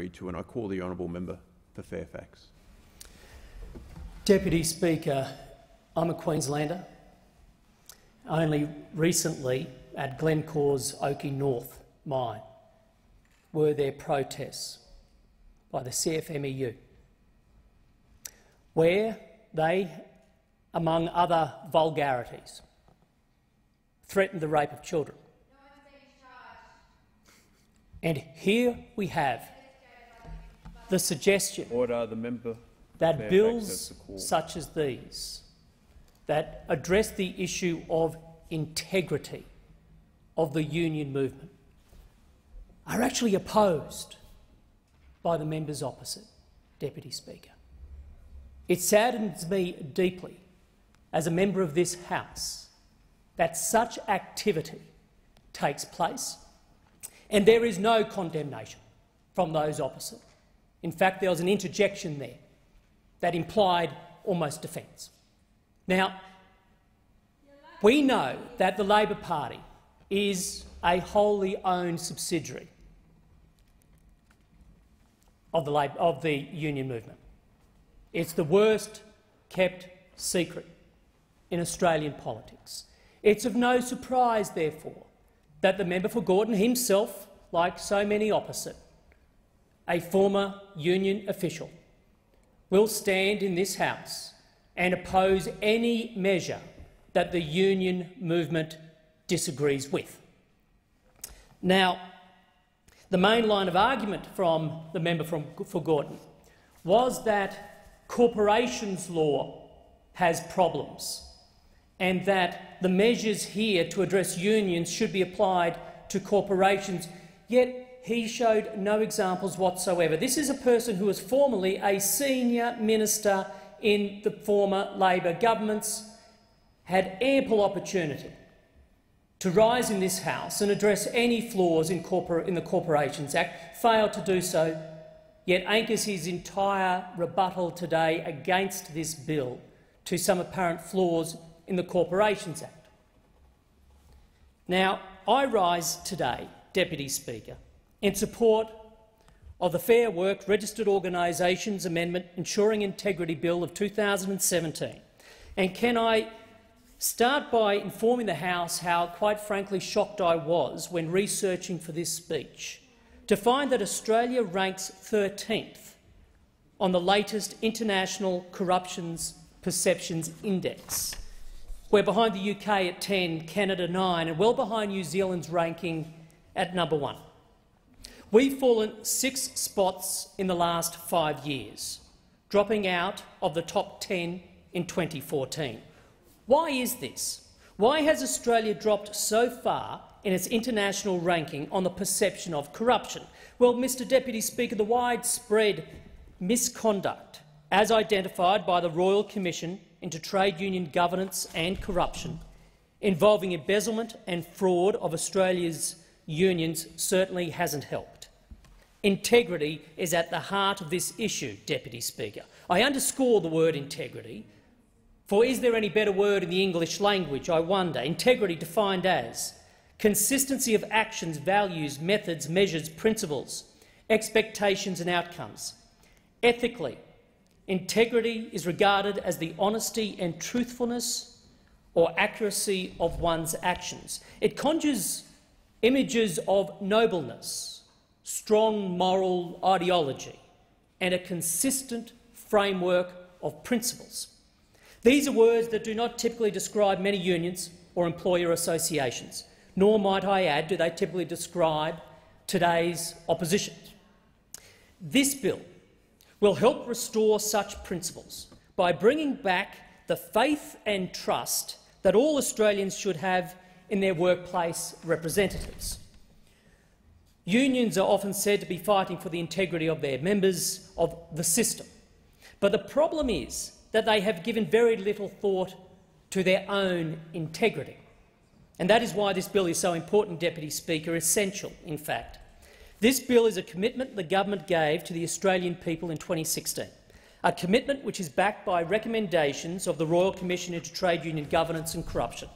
agreed to, and I call the honourable member for Fairfax. Deputy Speaker, I'm a Queenslander. Only recently at Glencore's Oaky North mine were there protests by the CFMEU, where they, among other vulgarities, threatened the rape of children. And here we have the suggestion that bills such as these that address the issue of integrity of the union movement are actually opposed by the members opposite, Deputy Speaker. It saddens me deeply as a member of this House that such activity takes place and there is no condemnation from those opposite. In fact, there was an interjection there that implied almost defence. Now, we know that the Labor Party is a wholly owned subsidiary of the union movement. It's the worst kept secret in Australian politics. It's of no surprise, therefore, that the member for Gorton himself, like so many opposite, a former union official, will stand in this House and oppose any measure that the union movement disagrees with. Now, the main line of argument from the member for Gorton was that corporations law has problems and that the measures here to address unions should be applied to corporations, yet he showed no examples whatsoever. This is a person who was formerly a senior minister in the former Labor governments, had ample opportunity to rise in this House and address any flaws in the Corporations Act, failed to do so, yet anchors his entire rebuttal today against this bill to some apparent flaws in the Corporations Act. Now, I rise today, Deputy Speaker, in support of the Fair Work Registered Organisations Amendment Ensuring Integrity Bill of 2017. And can I start by informing the House how, quite frankly, shocked I was when researching for this speech to find that Australia ranks 13th on the latest International Corruptions Perceptions Index. We're behind the UK at 10, Canada 9, and well behind New Zealand's ranking at number 1. We've fallen 6 spots in the last 5 years, dropping out of the top 10 in 2014. Why is this? Why has Australia dropped so far in its international ranking on the perception of corruption? Well, Mr Deputy Speaker, the widespread misconduct, as identified by the Royal Commission into Trade Union Governance and Corruption, involving embezzlement and fraud of Australia's unions, certainly hasn't helped. Integrity is at the heart of this issue, Deputy Speaker. I underscore the word integrity, for is there any better word in the English language, I wonder? Integrity defined as consistency of actions, values, methods, measures, principles, expectations and outcomes. Ethically, integrity is regarded as the honesty and truthfulness or accuracy of one's actions. It conjures images of nobleness, strong moral ideology and a consistent framework of principles. These are words that do not typically describe many unions or employer associations, nor, might I add, do they typically describe today's opposition. This bill will help restore such principles by bringing back the faith and trust that all Australians should have in their workplace representatives. Unions are often said to be fighting for the integrity of their members of the system, but the problem is that they have given very little thought to their own integrity. And that is why this bill is so important, Deputy Speaker, essential, in fact. This bill is a commitment the government gave to the Australian people in 2016, a commitment which is backed by recommendations of the Royal Commission into Trade Union Governance and Corruption.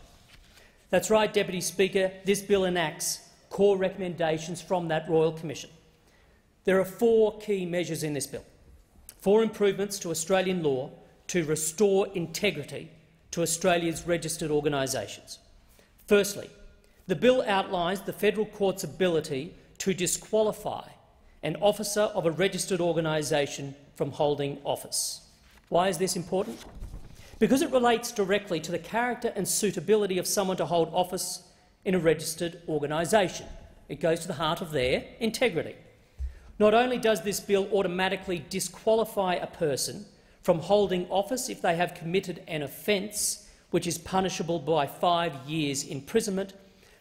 That's right, Deputy Speaker, this bill enacts core recommendations from that Royal Commission. There are 4 key measures in this bill, 4 improvements to Australian law to restore integrity to Australia's registered organisations. Firstly, the bill outlines the federal court's ability to disqualify an officer of a registered organisation from holding office. Why is this important? Because it relates directly to the character and suitability of someone to hold office in a registered organisation. It goes to the heart of their integrity. Not only does this bill automatically disqualify a person from holding office if they have committed an offence which is punishable by 5 years imprisonment,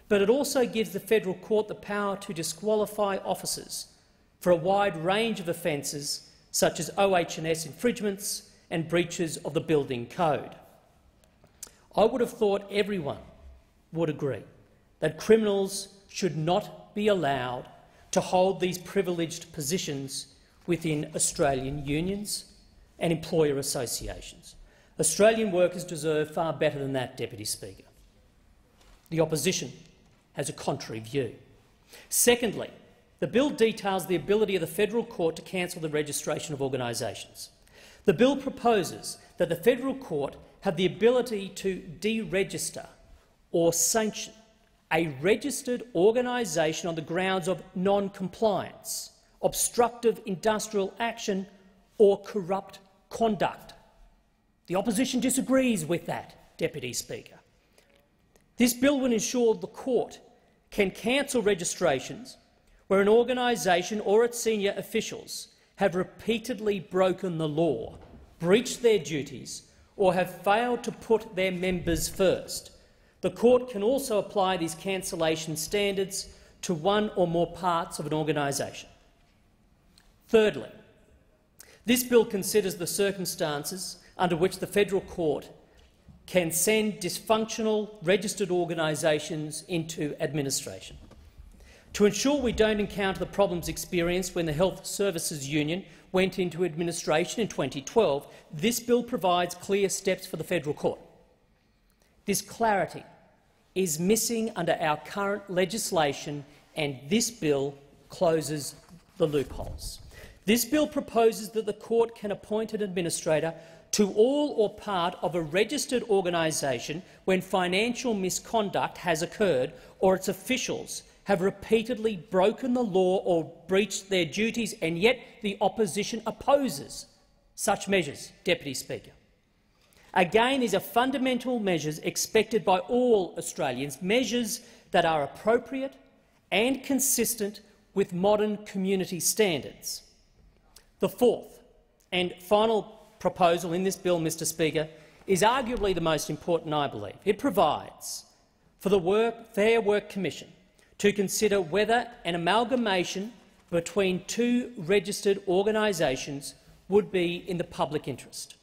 but it also gives the federal court the power to disqualify officers for a wide range of offences such as OH&S infringements and breaches of the building code. I would have thought everyone would agree that criminals should not be allowed to hold these privileged positions within Australian unions and employer associations. Australian workers deserve far better than that, Deputy Speaker. The opposition has a contrary view. Secondly, the bill details the ability of the federal court to cancel the registration of organisations. The bill proposes that the federal court have the ability to deregister or sanction a registered organisation on the grounds of non-compliance, obstructive industrial action or corrupt conduct. The opposition disagrees with that, Deputy Speaker. This bill will ensure the court can cancel registrations where an organisation or its senior officials have repeatedly broken the law, breached their duties or have failed to put their members first. The court can also apply these cancellation standards to one or more parts of an organisation. Thirdly, this bill considers the circumstances under which the federal court can send dysfunctional registered organisations into administration. To ensure we don't encounter the problems experienced when the Health Services Union went into administration in 2012, this bill provides clear steps for the federal court. This clarity is missing under our current legislation, and this bill closes the loopholes. This bill proposes that the court can appoint an administrator to all or part of a registered organisation when financial misconduct has occurred or its officials have repeatedly broken the law or breached their duties, and yet the opposition opposes such measures, Deputy Speaker. Again, these are fundamental measures expected by all Australians, measures that are appropriate and consistent with modern community standards. The fourth and final proposal in this bill, Mr. Speaker, is arguably the most important, I believe. It provides for the Fair Work Commission to consider whether an amalgamation between 2 registered organisations would be in the public interest.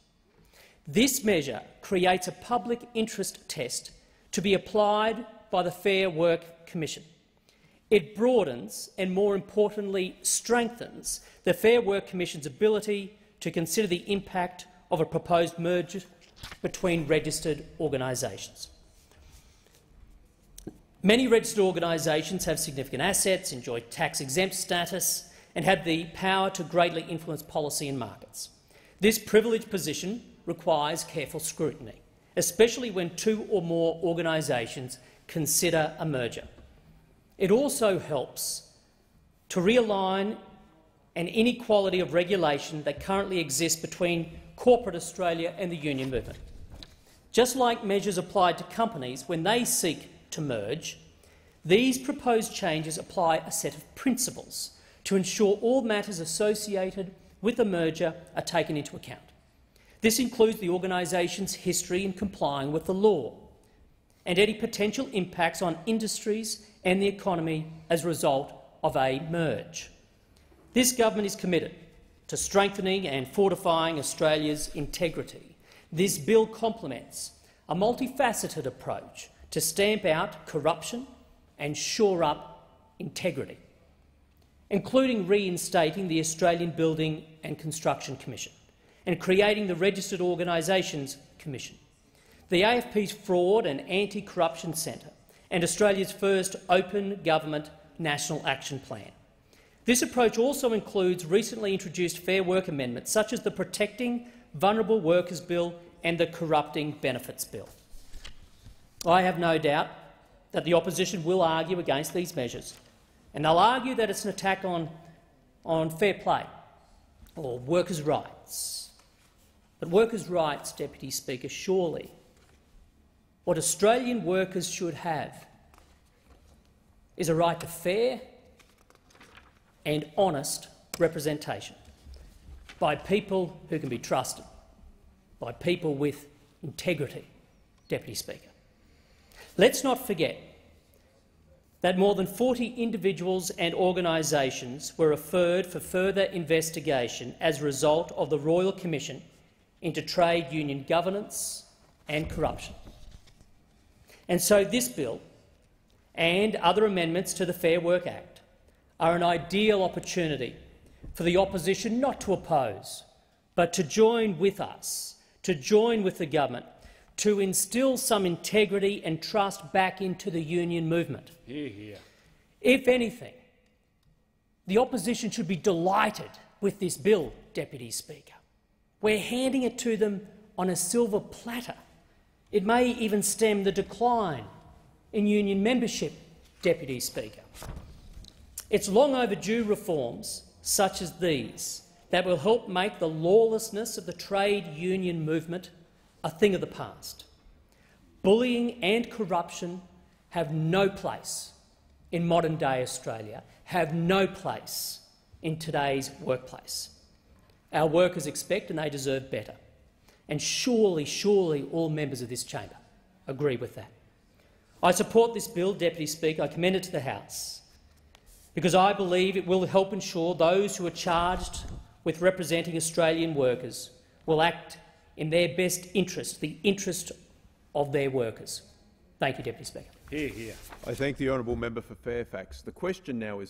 This measure creates a public interest test to be applied by the Fair Work Commission. It broadens and, more importantly, strengthens the Fair Work Commission's ability to consider the impact of a proposed merger between registered organisations. Many registered organisations have significant assets, enjoy tax-exempt status and have the power to greatly influence policy and markets. This privileged position requires careful scrutiny, especially when 2 or more organisations consider a merger. It also helps to realign an inequality of regulation that currently exists between corporate Australia and the union movement. Just like measures applied to companies when they seek to merge, these proposed changes apply a set of principles to ensure all matters associated with the merger are taken into account. This includes the organisation's history in complying with the law and any potential impacts on industries and the economy as a result of a merge. This government is committed to strengthening and fortifying Australia's integrity. This bill complements a multifaceted approach to stamp out corruption and shore up integrity, including reinstating the Australian Building and Construction Commission and creating the Registered Organisations Commission, the AFP's Fraud and Anti-Corruption Centre and Australia's first open government national action plan. This approach also includes recently introduced Fair Work amendments, such as the Protecting Vulnerable Workers Bill and the Corrupting Benefits Bill. I have no doubt that the opposition will argue against these measures, and they'll argue that it's an attack on fair play or workers' rights. But workers' rights, Deputy Speaker, surely what Australian workers should have is a right to fair and honest representation by people who can be trusted, by people with integrity, Deputy Speaker. Let's not forget that more than 40 individuals and organisations were referred for further investigation as a result of the Royal Commission into trade union governance and corruption. And so this bill and other amendments to the Fair Work Act are an ideal opportunity for the opposition not to oppose, but to join with us, to join with the government, to instil some integrity and trust back into the union movement. Hear, hear. If anything, the opposition should be delighted with this bill, Deputy Speaker. We're handing it to them on a silver platter. It may even stem the decline in union membership, Deputy Speaker. It's long overdue reforms such as these that will help make the lawlessness of the trade union movement a thing of the past. Bullying and corruption have no place in modern-day Australia, have no place in today's workplace. Our workers expect and they deserve better. And surely, surely all members of this chamber agree with that. I support this bill, Deputy Speaker. I commend it to the House because I believe it will help ensure those who are charged with representing Australian workers will act in their best interest, the interest of their workers. Thank you, Deputy Speaker. Hear, hear. I thank the honourable member for Fairfax. The question now is